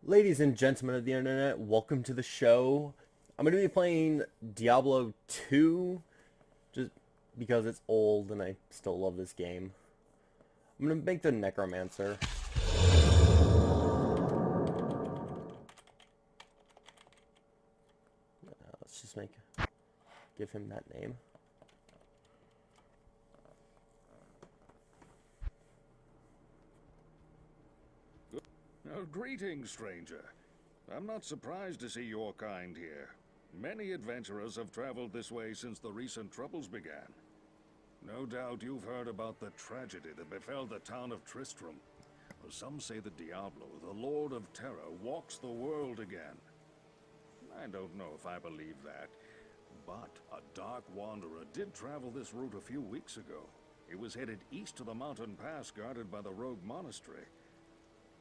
Ladies and gentlemen of the internet, welcome to the show. I'm going to be playing Diablo 2 just because it's old and I still love this game. I'm going to make the Necromancer. Let's just give him that name. Oh, greetings, stranger. I'm not surprised to see your kind here. Many adventurers have traveled this way since the recent troubles began. No doubt you've heard about the tragedy that befell the town of Tristram. Well, some say that Diablo, the Lord of Terror, walks the world again. I don't know if I believe that, but a dark wanderer did travel this route a few weeks ago. He was headed east to the mountain pass guarded by the rogue monastery.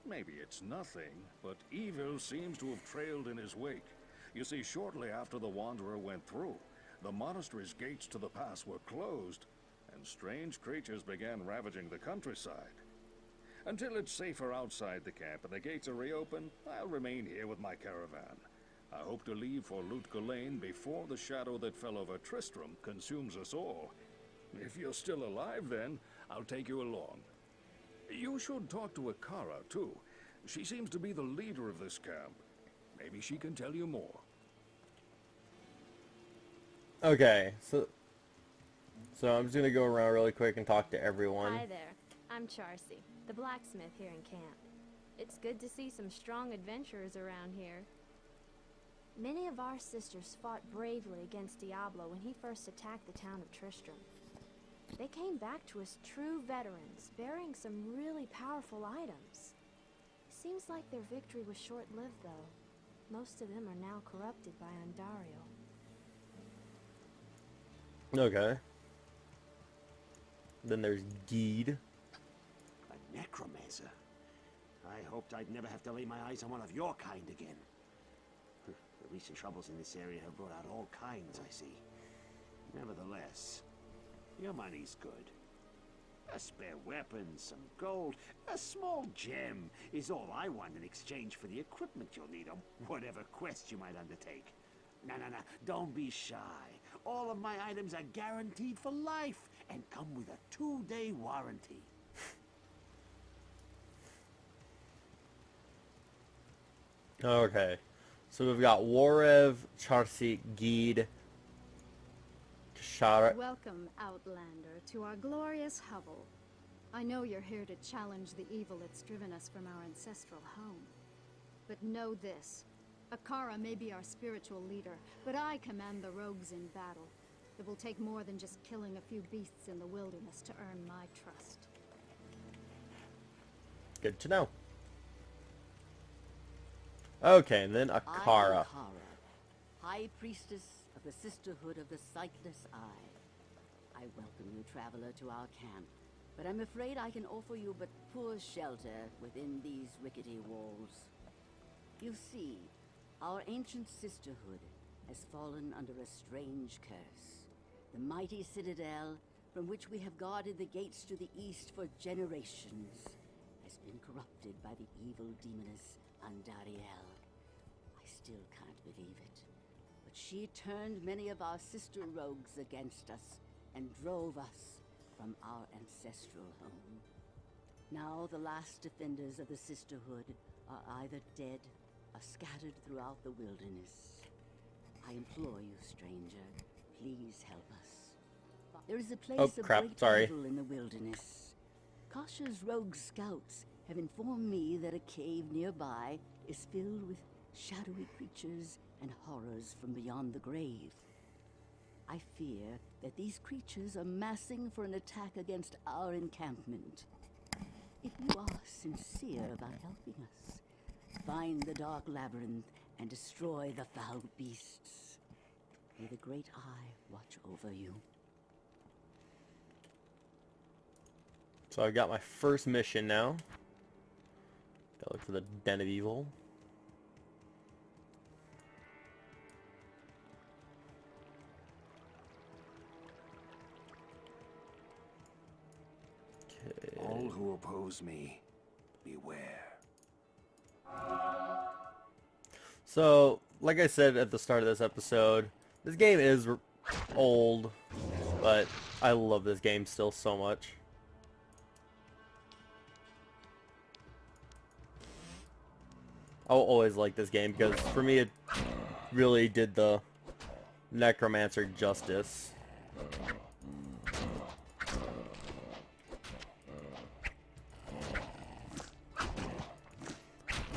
Maybe it's nothing, but evil seems to have trailed in his wake. You see, shortly after the Wanderer went through, the monastery's gates to the pass were closed, and strange creatures began ravaging the countryside. Until it's safer outside the camp and the gates are reopened, I'll remain here with my caravan. I hope to leave for Lane before the shadow that fell over Tristram consumes us all. If you're still alive then, I'll take you along. You should talk to Akara, too. She seems to be the leader of this camp. Maybe she can tell you more. Okay, so I'm just going to go around really quick and talk to everyone. Hi there. I'm Charcy, the blacksmith here in camp. It's good to see some strong adventurers around here. Many of our sisters fought bravely against Diablo when he first attacked the town of Tristram. They came back to us true veterans, bearing some really powerful items. Seems like their victory was short-lived, though. Most of them are now corrupted by Andario. Okay. Then there's Geed. A necromancer? I hoped I'd never have to lay my eyes on one of your kind again. The recent troubles in this area have brought out all kinds, I see. Nevertheless, your money's good. A spare weapon, some gold, a small gem is all I want in exchange for the equipment you'll need on whatever quest you might undertake. No, don't be shy. All of my items are guaranteed for life and come with a 2-day warranty. Okay. So we've got Warev, Charcy, Geed, Kashara. Welcome, Outlander, to our glorious hovel. I know you're here to challenge the evil that's driven us from our ancestral home. But know this. Akara may be our spiritual leader, but I command the rogues in battle. It will take more than just killing a few beasts in the wilderness to earn my trust. Good to know. Okay, and then I am Akara. Akara, High Priestess of the Sisterhood of the Sightless Eye. I welcome you, traveler, to our camp, but I'm afraid I can offer you but poor shelter within these rickety walls. You see, our ancient sisterhood has fallen under a strange curse. The mighty citadel, from which we have guarded the gates to the east for generations, has been corrupted by the evil demoness Andariel. I still can't believe it, but she turned many of our sister rogues against us and drove us from our ancestral home. Now the last defenders of the sisterhood are either dead or scattered throughout the wilderness. I implore you, stranger, please help us. There is a place of great evil in the wilderness. Kasha's rogue scouts have informed me that a cave nearby is filled with shadowy creatures and horrors from beyond the grave. I fear that these creatures are massing for an attack against our encampment. If you are sincere about helping us, find the dark labyrinth and destroy the foul beasts. May the Great Eye watch over you. So I got my first mission now. Gotta look for the Den of Evil. Okay. All who oppose me, beware. So, like I said at the start of this episode, this game is old, but I love this game still so much. I'll always like this game because for me it really did the Necromancer justice.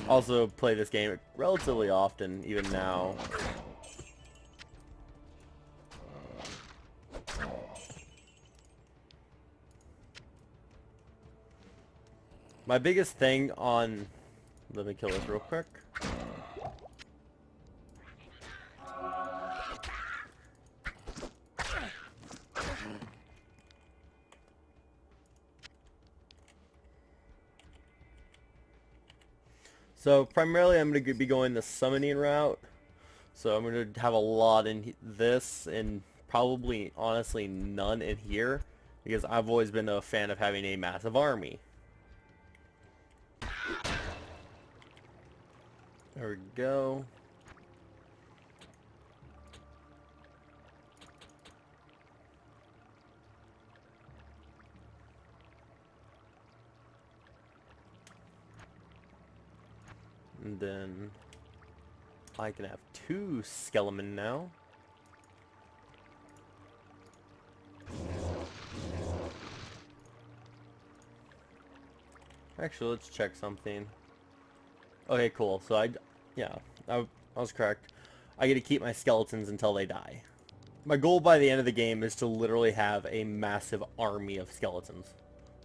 Also play this game relatively often, even now. My biggest thing on... Let me kill this real quick. So primarily I'm going to be going the summoning route. So I'm going to have a lot in this and probably honestly none in here because I've always been a fan of having a massive army. There we go. And then I can have 2 skeleton now. Actually, let's check something. Okay, cool. So I was correct. I get to keep my skeletons until they die. My goal by the end of the game is to literally have a massive army of skeletons.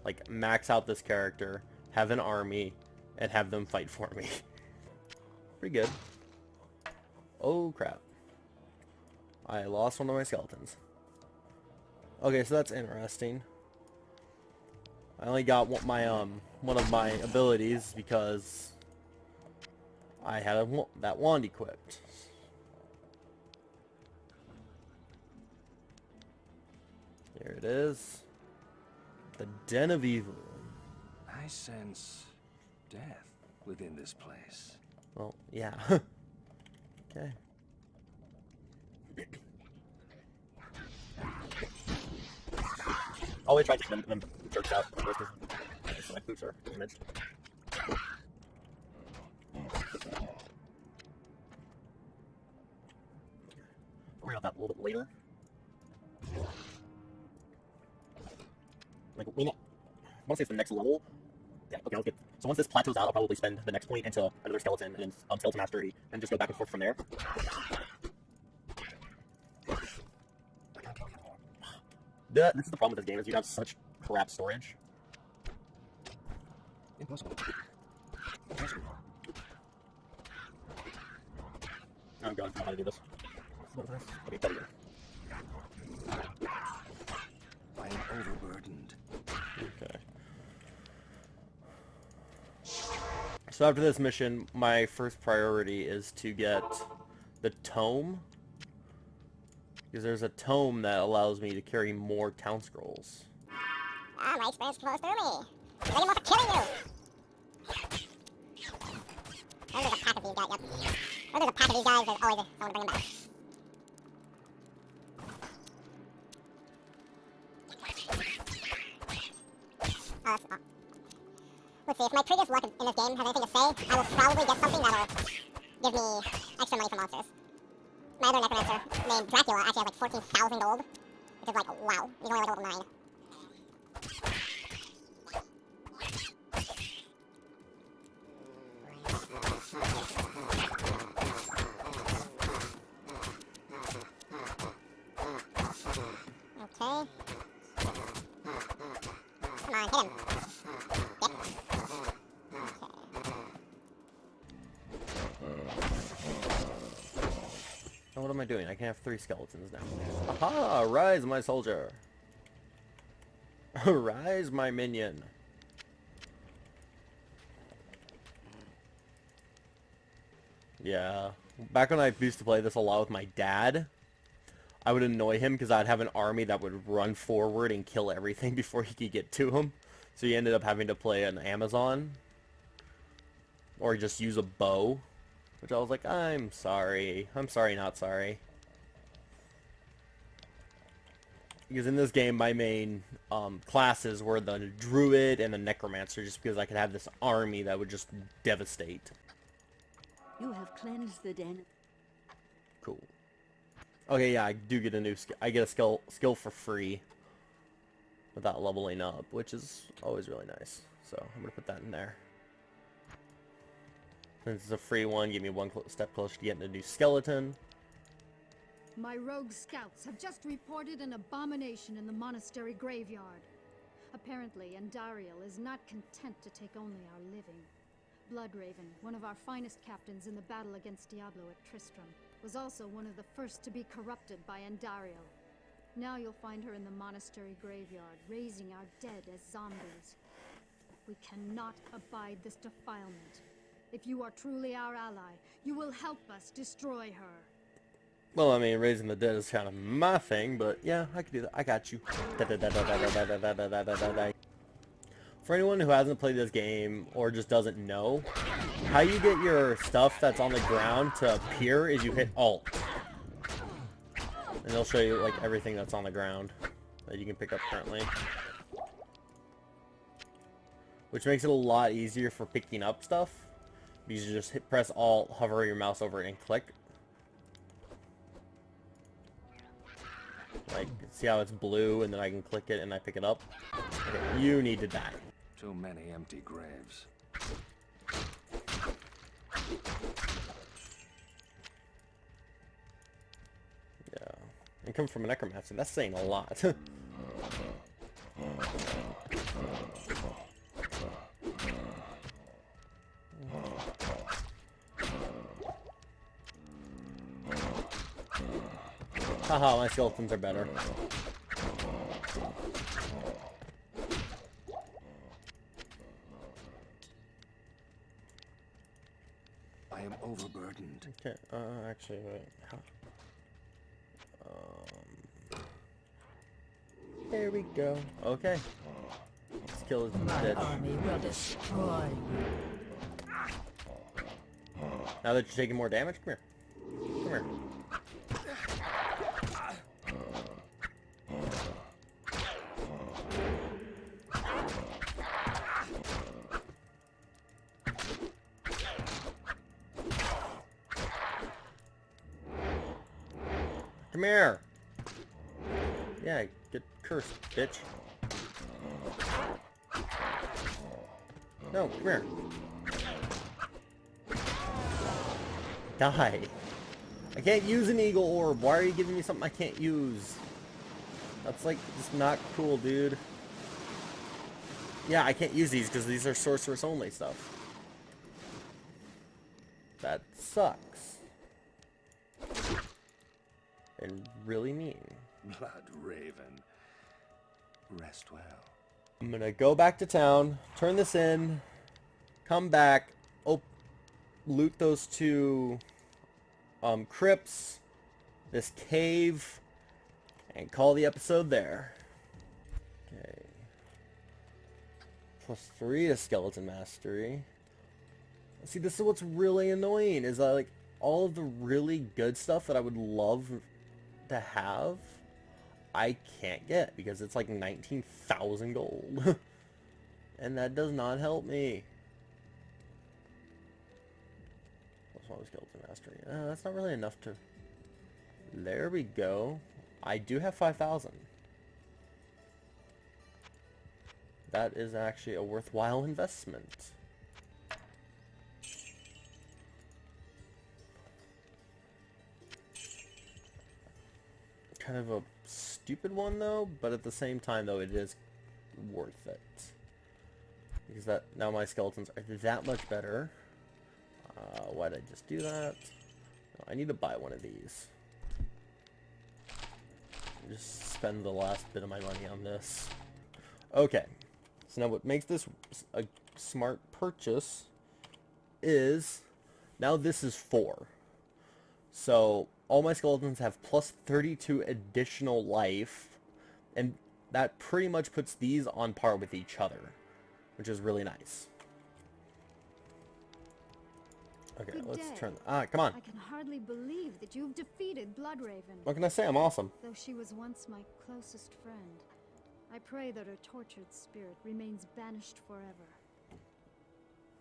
Like, max out this character, have an army, and have them fight for me. Pretty good. Oh, crap. I lost one of my skeletons. Okay, so that's interesting. I only got one of my abilities because I had that wand equipped. There it is. The Den of Evil. I sense death within this place. Well, yeah. Okay. Always try to take them jerks out first because my boots are damaged. I'll worry about that a little bit later. Like, I want to say it's the next level. Yeah, okay, let's get... So once this plateaus out, I'll probably spend the next point into another skeleton, and then skeleton mastery, and just go back and forth from there. This is the problem with this game, is you have such crap storage. Impossible. Impossible. Oh god, I don't know how to do this. Okay, there we go. I am overburdened. Okay. So after this mission, my first priority is to get the tome. Because there's a tome that allows me to carry more town scrolls. Ah, my experience flows through me. I'm ready more for killing you. Oh, there's a pack of these guys, yep. Oh, there's a pack of these guys, there's always someone to bring them back. Oh, that's... Let's see, if my previous luck in this game has anything to say, I will probably get something that'll give me extra money for monsters. My other necromancer, named Dracula, actually has like 14,000 gold, which is like, wow, he's only like level 9. Okay. Come on, hit him. Yep. Oh, what am I doing? I can have 3 skeletons now. Aha! Rise, my soldier! Rise, my minion! Yeah. Back when I used to play this a lot with my dad, I would annoy him because I'd have an army that would run forward and kill everything before he could get to him. So he ended up having to play an Amazon. Or just use a bow. Which I was like, I'm sorry. I'm sorry, not sorry. Because in this game, my main classes were the druid and the necromancer, just because I could have this army that would just devastate. You have cleansed the den. Cool. Okay, yeah, I do get a new skill. I get a skill for free without leveling up, which is always really nice. So I'm gonna put that in there. Since it's a free one, give me one step closer to getting a new skeleton. My rogue scouts have just reported an abomination in the monastery graveyard. Apparently, Andariel is not content to take only our living. Bloodraven, one of our finest captains in the battle against Diablo at Tristram, was also one of the first to be corrupted by Andariel. Now you'll find her in the monastery graveyard, raising our dead as zombies. We cannot abide this defilement. If you are truly our ally, you will help us destroy her. Well, I mean, raising the dead is kind of my thing, but yeah, I can do that. I got you. For anyone who hasn't played this game or just doesn't know, how you get your stuff that's on the ground to appear is you hit Alt. And it'll show you, like, everything that's on the ground that you can pick up currently. Which makes it a lot easier for picking up stuff. Because you just press Alt, hover your mouse over it, and click. Like, see how it's blue, and then I can click it and I pick it up? Okay, you need to die. Too many empty graves. Yeah. And come from a necromancer, that's saying a lot. Haha, my skeletons are better. I am overburdened. Okay, actually, wait. There we go. Okay. This kill is dead. Army will destroy you. Now that you're taking more damage, come here. Come here. Come here! Yeah, get cursed, bitch. No, come here. Die. I can't use an eagle orb. Why are you giving me something I can't use? That's like, just not cool, dude. Yeah, I can't use these because these are sorceress only stuff. That sucks. And really mean. Blood Raven. Rest well. I'm gonna go back to town, turn this in, come back, loot those two crypts, this cave, and call the episode there. Okay. +3 to skeleton mastery. See, this is what's really annoying, is that, like, all of the really good stuff that I would love to have, I can't get because it's like 19,000 gold. And that does not help me. +1 skeleton mastery. That's not really enough to... There we go. I do have 5,000. That is actually a worthwhile investment. Kind of a stupid one though, but at the same time though, it is worth it. Because that now my skeletons are that much better. Why did I just do that? No, I need to buy one of these. Just spend the last bit of my money on this. Okay, so now what makes this a smart purchase is now this is 4. So all my skeletons have +32 additional life, and that pretty much puts these on par with each other, which is really nice. Okay, Good let's day. turn... come on. I can hardly believe that you've defeated Bloodraven. What can I say? I'm awesome. Though she was once my closest friend, I pray that her tortured spirit remains banished forever.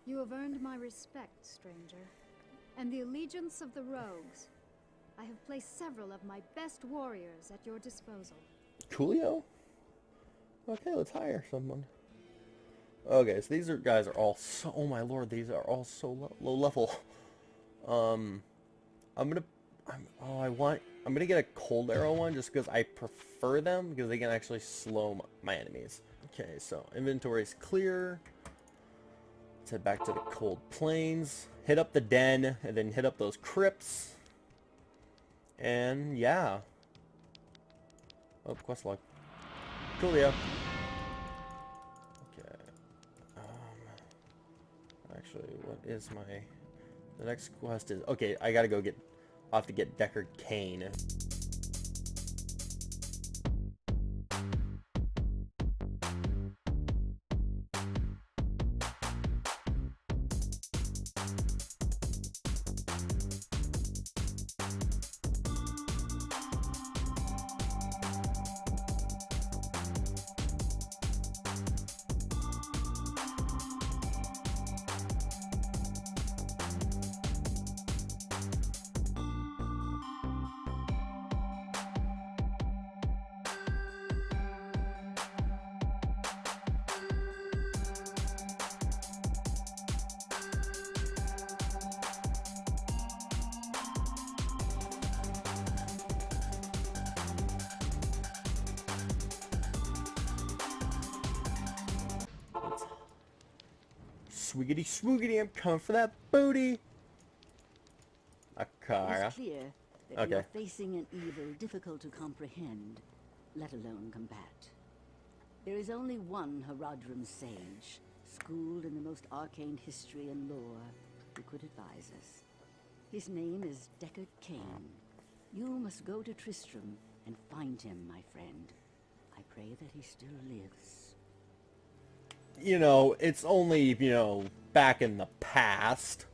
You have earned my respect, stranger, and the allegiance of the rogues. I have placed several of my best warriors at your disposal. Coolio? Okay, let's hire someone. Okay, so these guys are all so... Oh my lord, these are all so low level. I'm gonna get a cold arrow one just because I prefer them because they can actually slow my enemies. Okay, so inventory's clear. Let's head back to the cold plains. Hit up the den and then hit up those crypts. And yeah. Oh, quest log. Coolio. Okay. Actually, what is my... The next quest is... Okay, I gotta go get... I'll have to get Deckard Cain. Swiggity swoogity, I'm coming for that booty! Akara. It is clear that you Okay. are facing an evil difficult to comprehend, let alone combat. There is only one Haradrim sage, schooled in the most arcane history and lore, who could advise us. His name is Deckard Cain. You must go to Tristram and find him, my friend. I pray that he still lives. You know, it's only, you know, back in the past.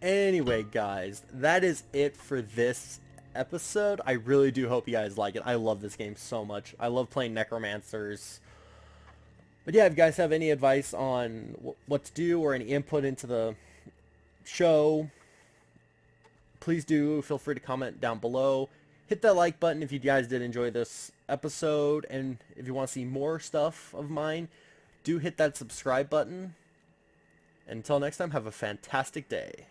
Anyway, guys, that is it for this episode. I really do hope you guys like it. I love this game so much. I love playing Necromancers. But yeah, if you guys have any advice on what to do or any input into the show, please do feel free to comment down below. Hit that like button if you guys did enjoy this episode, and if you want to see more stuff of mine, do hit that subscribe button. Until next time, have a fantastic day.